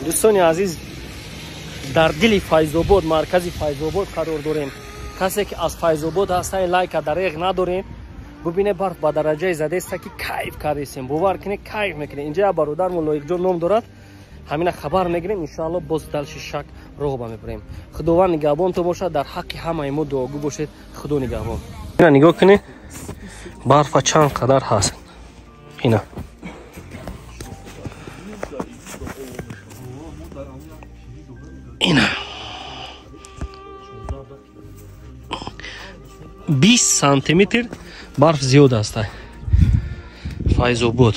دوستان عزیز در دل فیض‌آباد مرکز فیض‌آباد قرار داریم. کسی که از فیض‌آباد هست لایک دریغ نداریم. ببینه برف با درجه زده است که کیف کردیم. باور کنید کیف میکنه. اینجا برادر لایک جان نام دارد. همین خبر میگیریم ان شاء الله باز دلش شک رغبه میبریم. خداوند نگهبان تو باشه. در حق همه ما دعاگو باشید. خدا نگهبان. اینا نگاه کنید برف چند قدر هست. اینا اینا 20 سانتی متر برف زیاد است. فیض‌آباد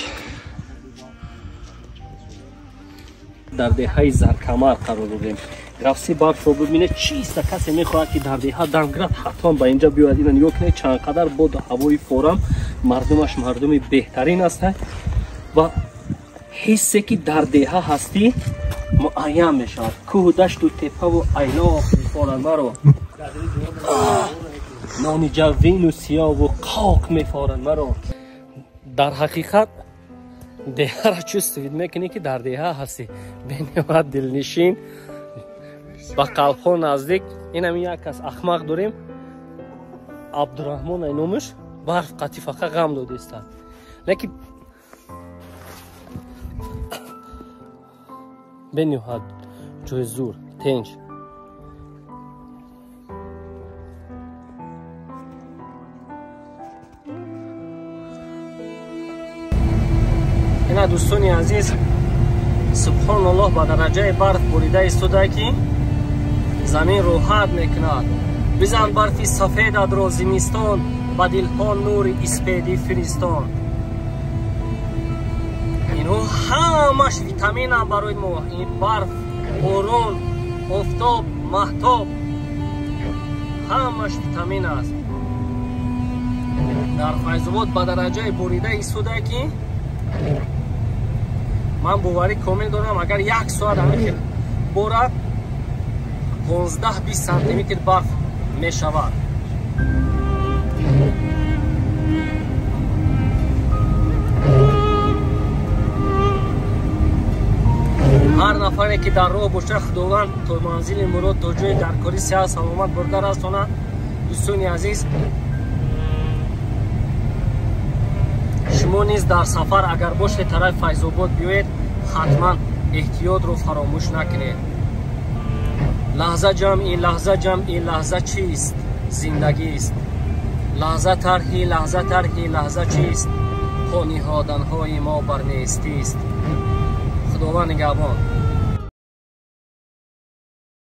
در دهه زرکمر قرار داریم. رفسی برف رو ببینه چیست. کسی میخواهد که در دهه دمگرد حتما به اینجا بیاید. اینا نگاه کنید چند قدر باد هوای فورم. مردمش مردم بهترین است و حسی که در دهه هستی معین میشود. کوه دشت و تپه و ایلاف میفارند مرا. نان جوین و سیاه و خاک میفارند مرا. در حقیقت دهه را چیست میکنی که در دهه هستی. بنیاد دلنشین با قلب ها نزدیک. این هم یک کس احمق داریم عبدالرحمن اینومش برف قطیفه غم داده است. لیکن بنیاد جوی زور تنج اینا دوستانی عزیز سبحان الله با درجه برف بریده ایستاده که زمین راحت میکند. بزن برفی سفید در زمستان با دلها نور اسپیدی فرستان. اینو همش ویتامین برای ما. این برف، باران، آفتاب، مهتاب همش ویتامین است. در فیض‌آباد با درجه بریده ایستاده که من باوری کامل دارم اگر یک ساعت همین بارد 15-20 سانتی متر برف می شود. هر نفری که در راه باشه خداوند تا منزل مراد تا جای در کاری صحت سلامت برده رسانه. دوستان عزیز شما نیز در سفر اگر باشه طرف فیض‌آباد بیایید حتما احتیاط رو فراموش نکنید. لحظه جمعی لحظه چیست؟ زندگی است. لحظه ترهی لحظه چیست؟ پا نهادن های ما بر نیستی است. خداوند نگهبان.